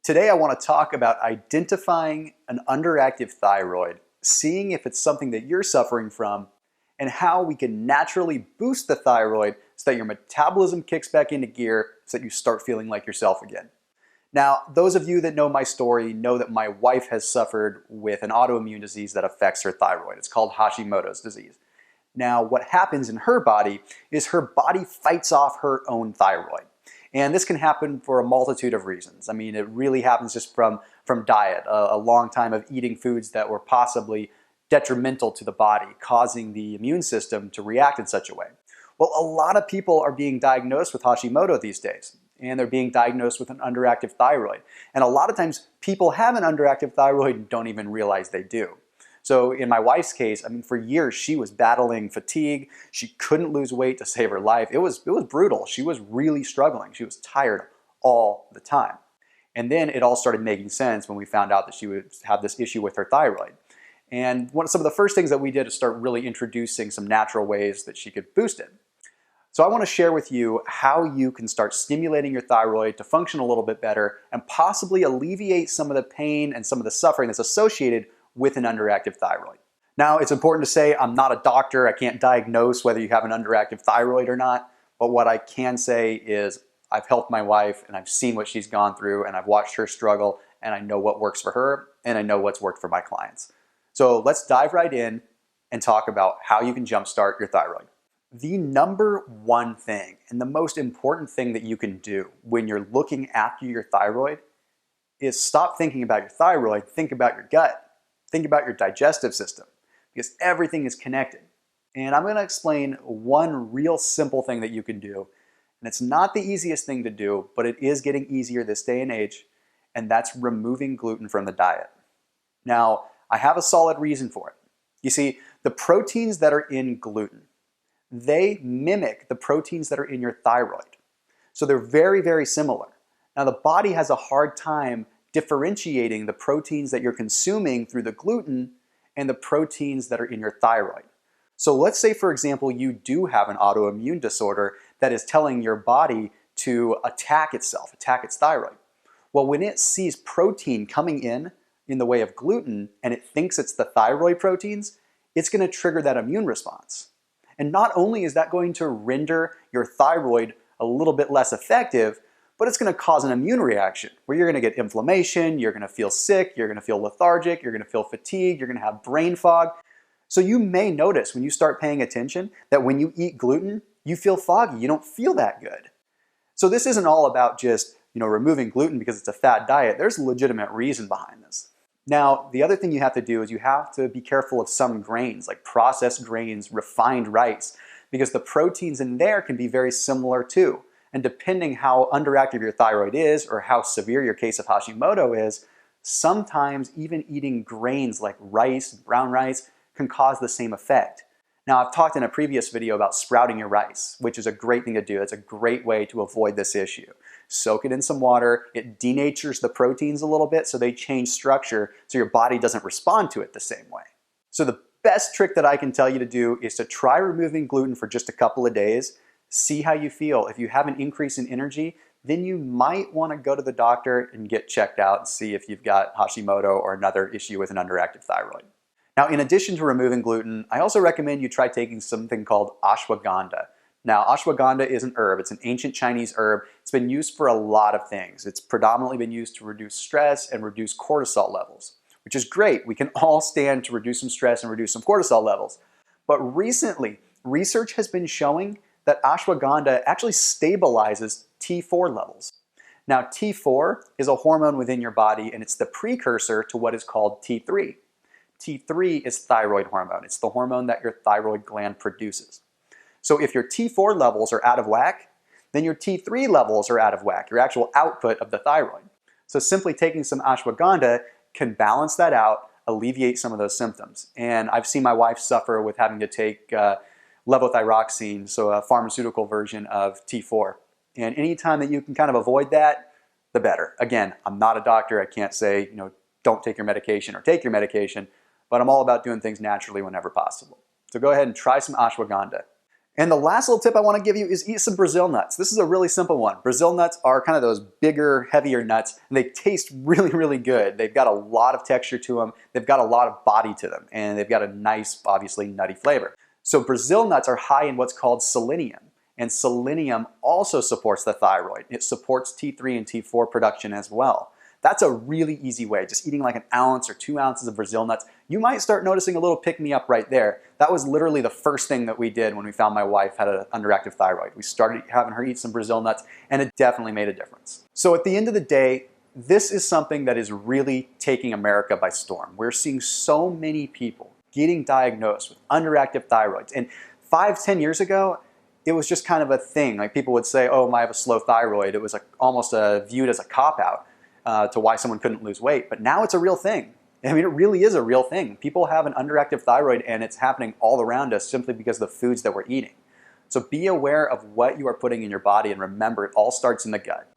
Today I want to talk about identifying an underactive thyroid, seeing if it's something that you're suffering from, and how we can naturally boost the thyroid so that your metabolism kicks back into gear so that you start feeling like yourself again. Now, those of you that know my story know that my wife has suffered with an autoimmune disease that affects her thyroid. It's called Hashimoto's disease. Now, what happens in her body is her body fights off her own thyroid. And this can happen for a multitude of reasons. I mean, it really happens just from diet, a long time of eating foods that were possibly detrimental to the body, causing the immune system to react in such a way. Well, a lot of people are being diagnosed with Hashimoto these days, and they're being diagnosed with an underactive thyroid. And a lot of times people have an underactive thyroid and don't even realize they do. So in my wife's case, I mean, for years she was battling fatigue. She couldn't lose weight to save her life. It was brutal. She was really struggling. She was tired all the time. And then it all started making sense when we found out that she would have this issue with her thyroid. And some of the first things that we did is start really introducing some natural ways that she could boost it. So I want to share with you how you can start stimulating your thyroid to function a little bit better and possibly alleviate some of the pain and some of the suffering that's associated with an underactive thyroid. Now, it's important to say I'm not a doctor. I can't diagnose whether you have an underactive thyroid or not. But what I can say is I've helped my wife and I've seen what she's gone through and I've watched her struggle and I know what works for her and I know what's worked for my clients. So let's dive right in and talk about how you can jumpstart your thyroid. The number one thing and the most important thing that you can do when you're looking after your thyroid is stop thinking about your thyroid, think about your gut. Think about your digestive system because everything is connected. And I'm going to explain one real simple thing that you can do. And it's not the easiest thing to do, but it is getting easier this day and age. And that's removing gluten from the diet. Now, I have a solid reason for it. You see, the proteins that are in gluten, they mimic the proteins that are in your thyroid. So they're very, very similar. Now, the body has a hard time differentiating the proteins that you're consuming through the gluten and the proteins that are in your thyroid. So let's say, for example, you do have an autoimmune disorder that is telling your body to attack itself, attack its thyroid. Well, when it sees protein coming in the way of gluten and it thinks it's the thyroid proteins, it's going to trigger that immune response. And not only is that going to render your thyroid a little bit less effective, but it's going to cause an immune reaction where you're going to get inflammation, you're going to feel sick, you're going to feel lethargic, you're going to feel fatigued, you're going to have brain fog. So you may notice when you start paying attention that when you eat gluten, you feel foggy, you don't feel that good. So this isn't all about just, removing gluten because it's a fad diet. There's a legitimate reason behind this. Now, the other thing you have to do is you have to be careful of some grains, like processed grains, refined rice, because the proteins in there can be very similar too. And depending how underactive your thyroid is or how severe your case of Hashimoto is, sometimes even eating grains like rice, brown rice, can cause the same effect. Now, I've talked in a previous video about sprouting your rice, which is a great thing to do. It's a great way to avoid this issue. Soak it in some water. It denatures the proteins a little bit so they change structure so your body doesn't respond to it the same way. So the best trick that I can tell you to do is to try removing gluten for just a couple of days. See how you feel. If you have an increase in energy, then you might want to go to the doctor and get checked out and see if you've got Hashimoto or another issue with an underactive thyroid. Now, in addition to removing gluten, I also recommend you try taking something called ashwagandha. Now, ashwagandha is an herb. It's an ancient Chinese herb. It's been used for a lot of things. It's predominantly been used to reduce stress and reduce cortisol levels, which is great. We can all stand to reduce some stress and reduce some cortisol levels. But recently, research has been showing that ashwagandha actually stabilizes T4 levels. Now, T4 is a hormone within your body, and it's the precursor to what is called T3. T3 is thyroid hormone. It's the hormone that your thyroid gland produces. So if your T4 levels are out of whack, then your T3 levels are out of whack, your actual output of the thyroid. So simply taking some ashwagandha can balance that out, alleviate some of those symptoms. And I've seen my wife suffer with having to take levothyroxine, so a pharmaceutical version of T4. And anytime that you can kind of avoid that, the better. Again, I'm not a doctor. I can't say, don't take your medication or take your medication, but I'm all about doing things naturally whenever possible. So go ahead and try some ashwagandha. And the last little tip I want to give you is eat some Brazil nuts. This is a really simple one. Brazil nuts are kind of those bigger, heavier nuts, and they taste really, really good. They've got a lot of texture to them. They've got a lot of body to them, and they've got a nice, obviously, nutty flavor. So Brazil nuts are high in what's called selenium, and selenium also supports the thyroid. It supports T3 and T4 production as well. That's a really easy way, just eating like an ounce or 2 ounces of Brazil nuts. You might start noticing a little pick-me-up right there. That was literally the first thing that we did when we found my wife had an underactive thyroid. We started having her eat some Brazil nuts, and it definitely made a difference. So at the end of the day, this is something that is really taking America by storm. We're seeing so many people getting diagnosed with underactive thyroids. And 5-10 years ago, it was just kind of a thing. Like people would say, oh, I have a slow thyroid. It was almost viewed as a cop-out to why someone couldn't lose weight. But now it's a real thing. I mean, it really is a real thing. People have an underactive thyroid, and it's happening all around us simply because of the foods that we're eating. So be aware of what you are putting in your body, and remember, it all starts in the gut.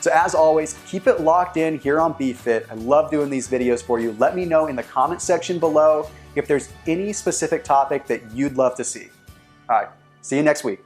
So as always, keep it locked in here on BeFit. I love doing these videos for you. Let me know in the comment section below if there's any specific topic that you'd love to see. All right, see you next week.